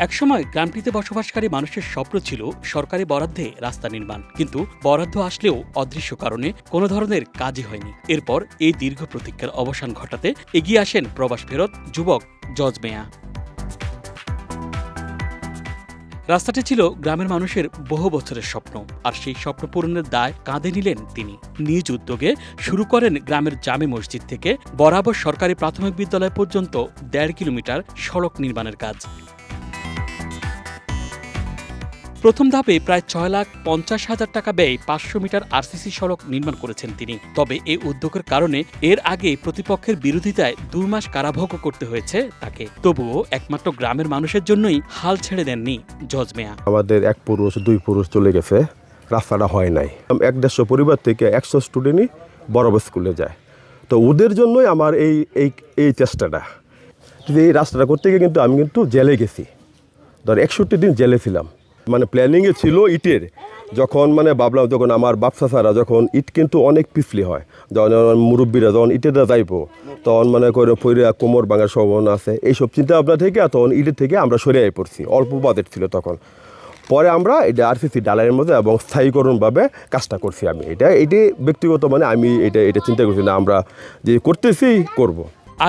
একসময় গ্রামটিতে বসবাসকারী মানুষের স্বপ্ন ছিল সরকারি বরাদ্দে রাস্তা নির্মাণ, কিন্তু বরাদ্দ আসলেও অদৃশ্য কারণে কোনো ধরনের কাজই হয়নি। এরপর এই দীর্ঘ প্রতীক্ষার অবসান ঘটাতে এগিয়ে আসেন প্রবাস ফেরত যুবক জজ মিয়া। রাস্তাটি ছিল গ্রামের মানুষের বহু বছরের স্বপ্ন, আর সেই স্বপ্ন পূরণের দায় কাঁধে নিলেন তিনি। নিজ উদ্যোগে শুরু করেন গ্রামের জামে মসজিদ থেকে বরাবর সরকারি প্রাথমিক বিদ্যালয় পর্যন্ত ১.৫ কিলোমিটার সড়ক নির্মাণের কাজ। প্রথম ধাপে প্রায় ৬,৫০,০০০ টাকা ব্যয়ে ৫০০ মিটার আরসিসি সড়ক নির্মাণ করেছেন তিনি। তবে এই উদ্যোগের কারণে এর আগে প্রতিপক্ষের বিরোধিতায় ২ মাস কারাভোগও করতে হয়েছে তাকে। তবুও একমাত্র গ্রামের মানুষের জন্যই হাল ছেড়ে দেননি জজ মিয়া। আমাদের ১ পুরুষ ২ পুরুষ চলে গেছে, রাস্তাটা হয় নাই। ১-১৫০ পরিবার থেকে ১০০ স্টুডেন্টই বরাবর স্কুলে যায়। তো ওদের জন্যই আমার এই চেষ্টাটা। এই রাস্তাটা করতে গিয়ে কিন্তু আমি জেলে গেছি, ধর ৬১ দিন জেলে ছিলাম। মানে প্ল্যানিংয়ে ছিল ইটের, যখন ভাবলাম, যখন আমার বাপসাসারা যখন ইট কিন্তু অনেক পিছলি হয়, যখন মুরব্বীরা যখন ইটেটা যাইব তখন করে পইরা কোমর ভাঙার সম্ভাবনা আছে। এইসব চিন্তা ভাবনা থেকে তখন ইটের থেকে আমরা সরে পড়ছি, অল্প বাজেট ছিল তখন। পরে আমরা এটা আরসিসি ডালাইয়ের মধ্যে এবং স্থায়ীকরণভাবে কাজটা করছি। আমি এটি ব্যক্তিগত আমি এটা চিন্তা করছি না, আমরা যে করতেছি করব।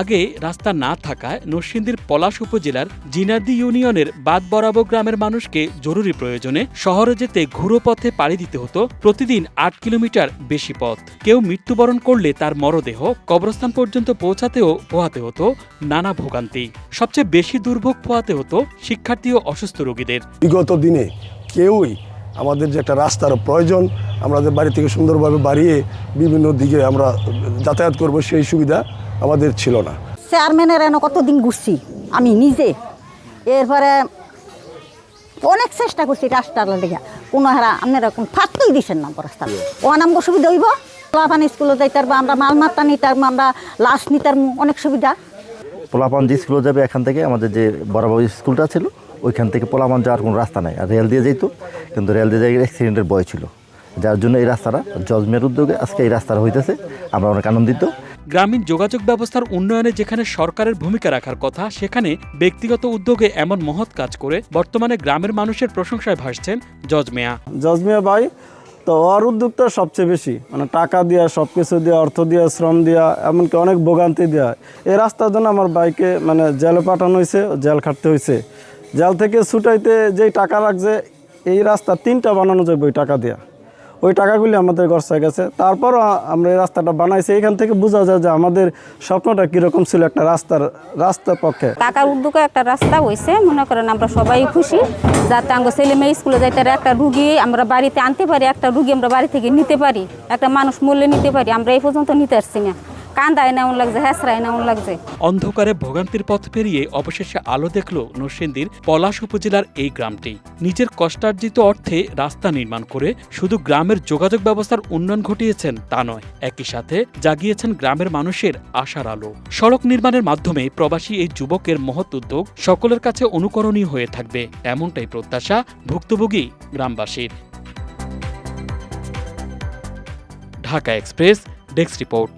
আগে রাস্তা না থাকায় নরসিংদীর পলাশ উপজেলার জিনাদি ইউনিয়নের বাদ বরাবর গ্রামের মানুষকে জরুরি প্রয়োজনে শহরে যেতে ঘুরো পথে পাড়ি দিতে হতো প্রতিদিন ৮ কিলোমিটার বেশি পথ। কেউ মৃত্যুবরণ করলে তার মরদেহ কবরস্থান পর্যন্ত পৌঁছাতেও পোহাতে হতো নানা ভোগান্তি। সবচেয়ে বেশি দুর্ভোগ পোহাতে হতো শিক্ষার্থী ও অসুস্থ রোগীদের। বিগত দিনে কেউই আমাদের যে একটা রাস্তার প্রয়োজন, আমাদের বাড়ি থেকে সুন্দরভাবে বাড়িয়ে বিভিন্ন দিকে আমরা যাতায়াত করব, সেই সুবিধা আমাদের ছিল না। চেয়ারম্যানের এনে কতদিন ঘুরছি আমি নিজে, এরপরে অনেক চেষ্টা করছি রাস্তার লেগে, কোনো হারা আপনারা এখন ফাটতেই দিচ্ছেন না রাস্তা। ও নাম সুবিধা হইব, পোলাপান স্কুলে যাইতার বা আমরা মাল মাত্রা নিতার, আমরা লাশ নিতার, অনেক সুবিধা। পোলাপান যে স্কুলে যাবে এখান থেকে, আমাদের যে বরাবর স্কুলটা ছিল ওইখান থেকে পোলাপান যাওয়ার কোনো রাস্তা নাই, আর রেল দিয়ে যেত, কিন্তু রেল দিয়ে যাই অ্যাক্সিডেন্টের ভয় ছিল, যার জন্য এই রাস্তাটা জজ মিয়ার উদ্যোগে আজকে এই রাস্তাটা হইতেছে, আমরা অনেক আনন্দিত। গ্রামীণ যোগাযোগ ব্যবস্থার উন্নয়নে যেখানে সরকারের ভূমিকা রাখার কথা, সেখানে ব্যক্তিগত উদ্যোগে এমন মহৎ কাজ করে বর্তমানে গ্রামের মানুষের প্রশংসায় ভাসছেন জজ মিয়া। জজ মিয়া ভাই তো ওর উদ্যোগটা সবচেয়ে বেশি, টাকা দেওয়া, সব কিছু দেওয়া, অর্থ দেওয়া, শ্রম দেওয়া, এমনকি অনেক ভোগান্তি দেওয়া। এই রাস্তার জন্য আমার বাইকে জেলে পাঠানো হয়েছে, জেল খাটতে হয়েছে। জেল থেকে ছুটাইতে যেই টাকা লাগছে, এই রাস্তা 3টা বানানো যাবে ওই টাকা দেওয়া, ওই টাকাগুলি আমাদের গড়ছে গেছে। তারপরও আমরা এই রাস্তাটা বানাইছি। এখান থেকে বোঝা যায় যে আমাদের স্বপ্নটা কীরকম ছিল একটা রাস্তার পক্ষে। টাকার উদ্যোগে একটা রাস্তা হয়েছে, মনে করেন আমরা সবাই খুশি, যাতে আমরা ছেলে মেয়ে স্কুলে যাইতে একটা রুগী আমরা বাড়িতে আনতে পারি, একটা রুগী আমরা বাড়ি থেকে নিতে পারি, একটা মানুষ মূল্যে নিতে পারি। আমরা এই পর্যন্ত নিতে পারছি না, কান্দায় নেমন লাগছে, হেসরায় নেমন লাগছে। অন্ধকারে ভোগান্তির পথ পেরিয়ে অবশেষে আলো দেখল নরসিংদীর পলাশ উপজেলার এই গ্রামটি। নিজের কষ্টার্জিত অর্থে রাস্তা নির্মাণ করে শুধু গ্রামের যোগাযোগ ব্যবস্থার উন্নয়ন ঘটিয়েছেন তা নয়, একই সাথে জাগিয়েছেন গ্রামের মানুষের আশার আলো। সড়ক নির্মাণের মাধ্যমে প্রবাসী এই যুবকের মহৎ উদ্যোগ সকলের কাছে অনুকরণীয় হয়ে থাকবে, এমনটাই প্রত্যাশা ভুক্তভোগী গ্রামবাসীর। Dhaka express desk report.